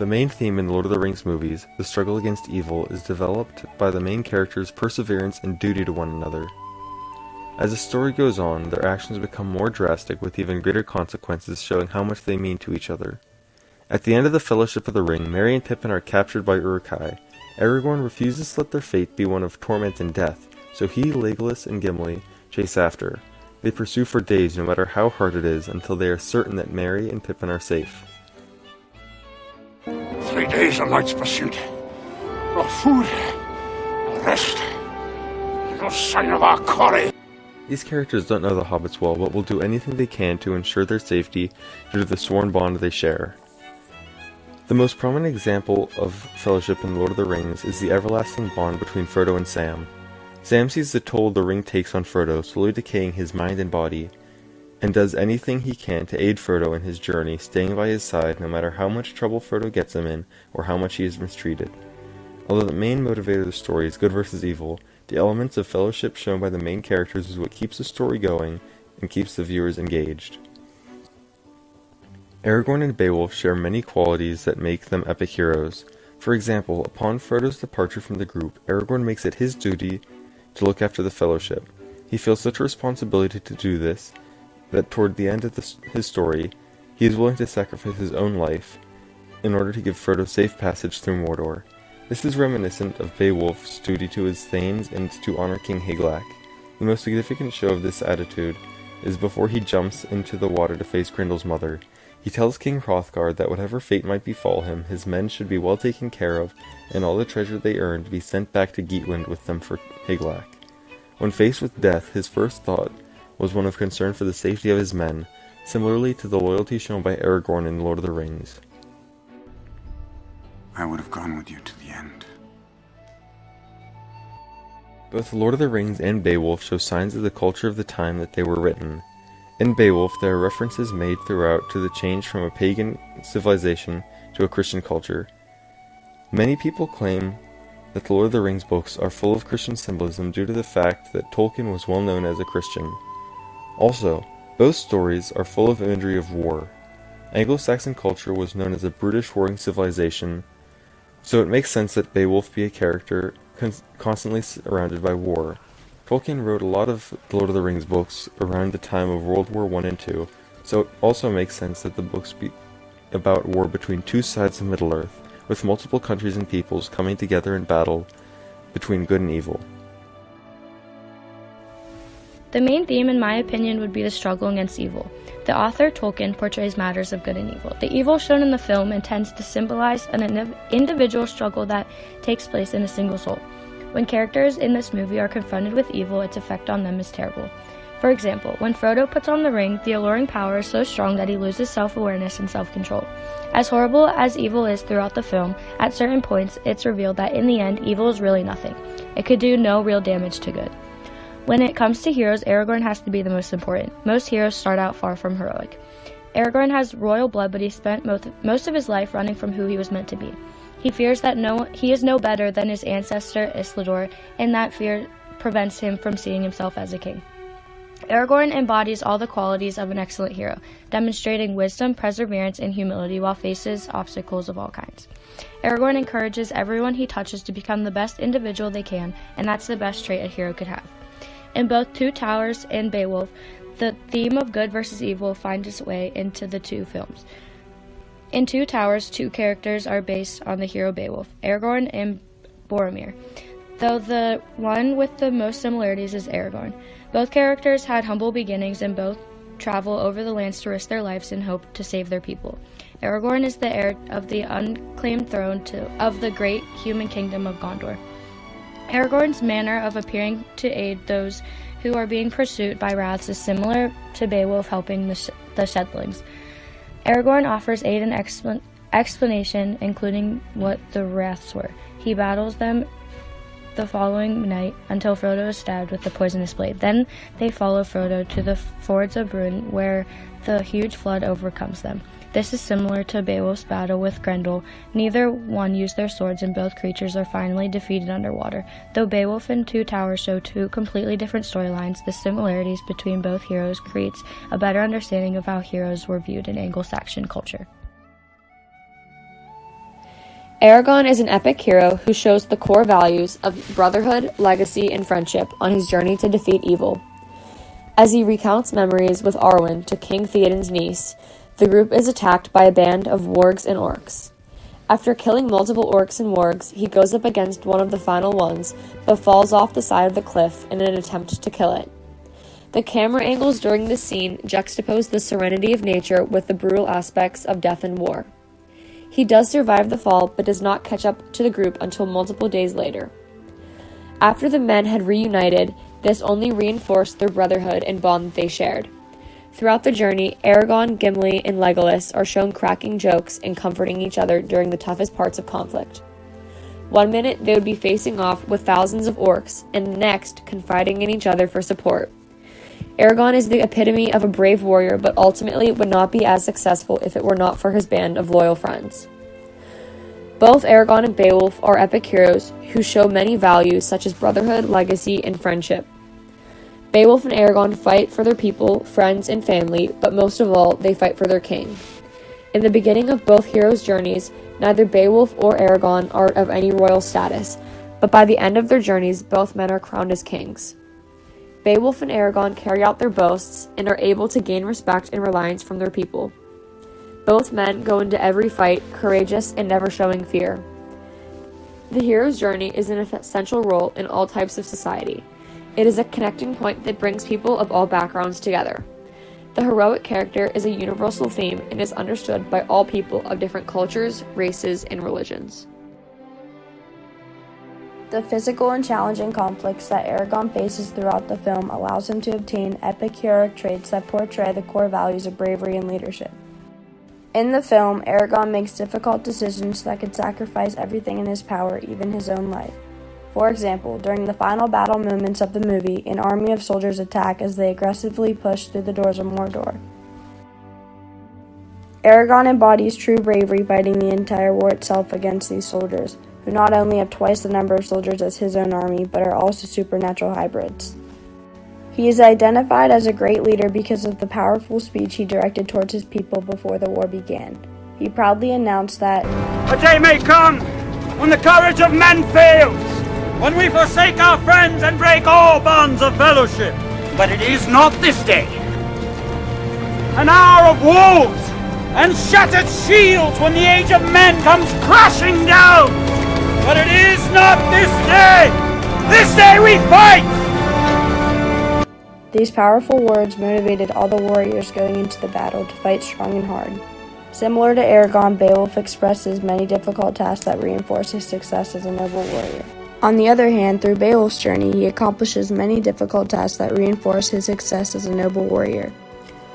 The main theme in Lord of the Rings movies, the struggle against evil, is developed by the main characters' perseverance and duty to one another. As the story goes on, their actions become more drastic with even greater consequences showing how much they mean to each other. At the end of the Fellowship of the Ring, Merry and Pippin are captured by Uruk-hai. Aragorn refuses to let their fate be one of torment and death, so he, Legolas, and Gimli chase after. They pursue for days no matter how hard it is until they are certain that Merry and Pippin are safe. 3 days and nights pursuit. No food, no rest, no sign of our quarry. These characters don't know the hobbits well, but will do anything they can to ensure their safety due to the sworn bond they share. The most prominent example of fellowship in Lord of the Rings is the everlasting bond between Frodo and Sam. Sam sees the toll the ring takes on Frodo, slowly decaying his mind and body, and does anything he can to aid Frodo in his journey, staying by his side no matter how much trouble Frodo gets him in or how much he is mistreated. Although the main motivator of the story is good versus evil, the elements of fellowship shown by the main characters is what keeps the story going and keeps the viewers engaged. Aragorn and Beowulf share many qualities that make them epic heroes. For example, upon Frodo's departure from the group, Aragorn makes it his duty to look after the Fellowship. He feels such a responsibility to do this, that toward the end of his story, he is willing to sacrifice his own life in order to give Frodo safe passage through Mordor. This is reminiscent of Beowulf's duty to his thanes and to honor King Higelac. The most significant show of this attitude is before he jumps into the water to face Grendel's mother. He tells King Hrothgar that whatever fate might befall him, his men should be well taken care of, and all the treasure they earned be sent back to Geatwind with them for Higelac. When faced with death, his first thought was one of concern for the safety of his men, similarly to the loyalty shown by Aragorn in Lord of the Rings. I would have gone with you to the end. Both Lord of the Rings and Beowulf show signs of the culture of the time that they were written. In Beowulf, there are references made throughout to the change from a pagan civilization to a Christian culture. Many people claim that the Lord of the Rings books are full of Christian symbolism due to the fact that Tolkien was well known as a Christian. Also, both stories are full of imagery of war. Anglo-Saxon culture was known as a brutish warring civilization, so it makes sense that Beowulf be a character constantly surrounded by war. Tolkien wrote a lot of the Lord of the Rings books around the time of World War I and II, so it also makes sense that the books be about war between two sides of Middle-earth, with multiple countries and peoples coming together in battle between good and evil. The main theme, in my opinion, would be the struggle against evil. The author, Tolkien, portrays matters of good and evil. The evil shown in the film intends to symbolize an individual struggle that takes place in a single soul. When characters in this movie are confronted with evil, its effect on them is terrible. For example, when Frodo puts on the ring, the alluring power is so strong that he loses self-awareness and self-control. As horrible as evil is throughout the film, at certain points it's revealed that in the end, evil is really nothing. It could do no real damage to good. When it comes to heroes, Aragorn has to be the most important. Most heroes start out far from heroic. Aragorn has royal blood, but he spent most of his life running from who he was meant to be. He fears that he is no better than his ancestor Isildur, and that fear prevents him from seeing himself as a king. Aragorn embodies all the qualities of an excellent hero, demonstrating wisdom, perseverance, and humility while faces obstacles of all kinds. Aragorn encourages everyone he touches to become the best individual they can, and that's the best trait a hero could have. In both Two Towers and Beowulf, the theme of good versus evil finds its way into the two films. In Two Towers, two characters are based on the hero Beowulf, Aragorn and Boromir, though the one with the most similarities is Aragorn. Both characters had humble beginnings and both travel over the lands to risk their lives in hope to save their people. Aragorn is the heir of the unclaimed throne of the great human kingdom of Gondor. Aragorn's manner of appearing to aid those who are being pursued by wraths is similar to Beowulf helping the Shetlands. Aragorn offers aid and explanation, including what the wraths were. He battles them the following night until Frodo is stabbed with the poisonous blade. Then they follow Frodo to the fords of Brunn, where the huge flood overcomes them. This is similar to Beowulf's battle with Grendel. Neither one used their swords, and both creatures are finally defeated underwater. Though Beowulf and Two Towers show two completely different storylines, the similarities between both heroes creates a better understanding of how heroes were viewed in Anglo-Saxon culture. Aragorn is an epic hero who shows the core values of brotherhood, legacy, and friendship on his journey to defeat evil. As he recounts memories with Arwen to King Theoden's niece, the group is attacked by a band of wargs and orcs. After killing multiple orcs and wargs, he goes up against one of the final ones, but falls off the side of the cliff in an attempt to kill it. The camera angles during this scene juxtapose the serenity of nature with the brutal aspects of death and war. He does survive the fall, but does not catch up to the group until multiple days later. After the men had reunited, this only reinforced their brotherhood and bond that they shared. Throughout the journey, Aragorn, Gimli, and Legolas are shown cracking jokes and comforting each other during the toughest parts of conflict. One minute they would be facing off with thousands of orcs, and the next confiding in each other for support. Aragorn is the epitome of a brave warrior, but ultimately would not be as successful if it were not for his band of loyal friends. Both Aragorn and Beowulf are epic heroes who show many values such as brotherhood, legacy, and friendship. Beowulf and Aragorn fight for their people, friends, and family, but most of all, they fight for their king. In the beginning of both heroes' journeys, neither Beowulf or Aragorn are of any royal status, but by the end of their journeys, both men are crowned as kings. Beowulf and Aragorn carry out their boasts and are able to gain respect and reliance from their people. Both men go into every fight courageous and never showing fear. The hero's journey is an essential role in all types of society. It is a connecting point that brings people of all backgrounds together. The heroic character is a universal theme and is understood by all people of different cultures, races, and religions. The physical and challenging conflicts that Aragorn faces throughout the film allows him to obtain epic heroic traits that portray the core values of bravery and leadership. In the film, Aragorn makes difficult decisions that could sacrifice everything in his power, even his own life. For example, during the final battle moments of the movie, an army of soldiers attack as they aggressively push through the doors of Mordor. Aragorn embodies true bravery, fighting the entire war itself against these soldiers, who not only have twice the number of soldiers as his own army, but are also supernatural hybrids. He is identified as a great leader because of the powerful speech he directed towards his people before the war began. He proudly announced that, "A day may come when the courage of men fails, when we forsake our friends and break all bonds of fellowship. But it is not this day. An hour of wolves and shattered shields when the age of men comes crashing down. But it is not this day. This day we fight!" These powerful words motivated all the warriors going into the battle to fight strong and hard. Similar to Aragorn, Beowulf expresses many difficult tasks that reinforce his success as a noble warrior. On the other hand, through Beowulf's journey, he accomplishes many difficult tasks that reinforce his success as a noble warrior.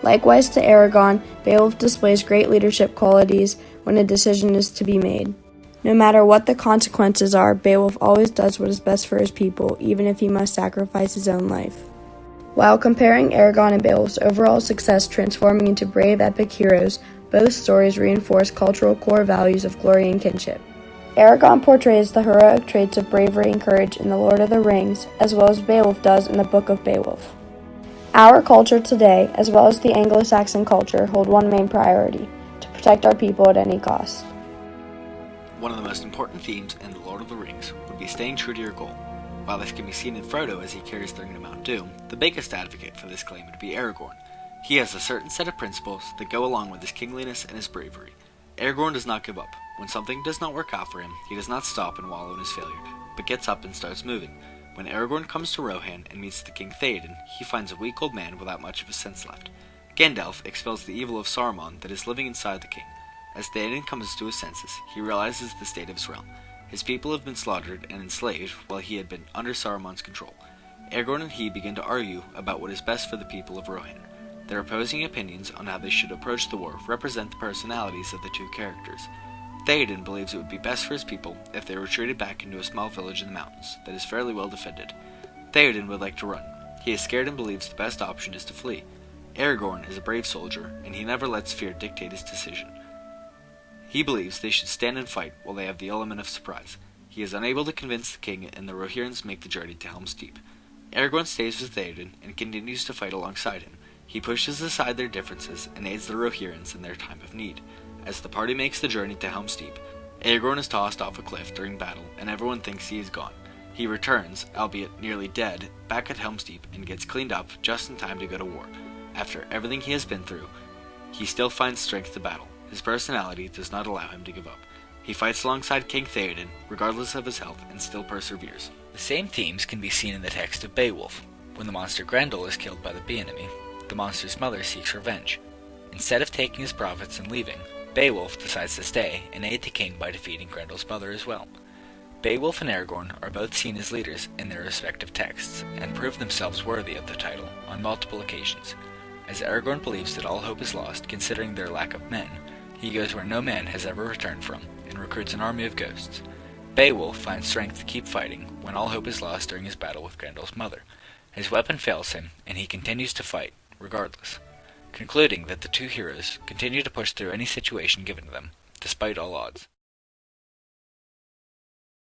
Likewise to Aragorn, Beowulf displays great leadership qualities when a decision is to be made. No matter what the consequences are, Beowulf always does what is best for his people, even if he must sacrifice his own life. While comparing Aragorn and Beowulf's overall success transforming into brave epic heroes, both stories reinforce cultural core values of glory and kinship. Aragorn portrays the heroic traits of bravery and courage in The Lord of the Rings, as well as Beowulf does in the Book of Beowulf. Our culture today, as well as the Anglo-Saxon culture, hold one main priority: to protect our people at any cost. One of the most important themes in The Lord of the Rings would be staying true to your goal. While this can be seen in Frodo as he carries the ring to Mount Doom, the biggest advocate for this claim would be Aragorn. He has a certain set of principles that go along with his kingliness and his bravery. Aragorn does not give up. When something does not work out for him, he does not stop and wallow in his failure, but gets up and starts moving. When Aragorn comes to Rohan and meets the King Theoden, he finds a weak old man without much of his sense left. Gandalf expels the evil of Saruman that is living inside the king. As Theoden comes to his senses, he realizes the state of his realm. His people have been slaughtered and enslaved while he had been under Saruman's control. Aragorn and he begin to argue about what is best for the people of Rohan. Their opposing opinions on how they should approach the war represent the personalities of the two characters. Theoden believes it would be best for his people if they retreated back into a small village in the mountains that is fairly well defended. Theoden would like to run. He is scared and believes the best option is to flee. Aragorn is a brave soldier, and he never lets fear dictate his decision. He believes they should stand and fight while they have the element of surprise. He is unable to convince the king, and the Rohirrim make the journey to Helm's Deep. Aragorn stays with Theoden and continues to fight alongside him. He pushes aside their differences and aids the Rohirrim in their time of need. As the party makes the journey to Helm's Deep, Aragorn is tossed off a cliff during battle, and everyone thinks he is gone. He returns, albeit nearly dead, back at Helm's Deep and gets cleaned up just in time to go to war. After everything he has been through, he still finds strength to battle. His personality does not allow him to give up. He fights alongside King Theoden, regardless of his health, and still perseveres. The same themes can be seen in the text of Beowulf. When the monster Grendel is killed by the Bee-enemy, the monster's mother seeks revenge. Instead of taking his profits and leaving, Beowulf decides to stay and aid the king by defeating Grendel's mother as well. Beowulf and Aragorn are both seen as leaders in their respective texts, and prove themselves worthy of the title on multiple occasions. As Aragorn believes that all hope is lost, considering their lack of men, he goes where no man has ever returned from, and recruits an army of ghosts. Beowulf finds strength to keep fighting when all hope is lost during his battle with Grendel's mother. His weapon fails him, and he continues to fight, regardless, concluding that the two heroes continue to push through any situation given to them, despite all odds.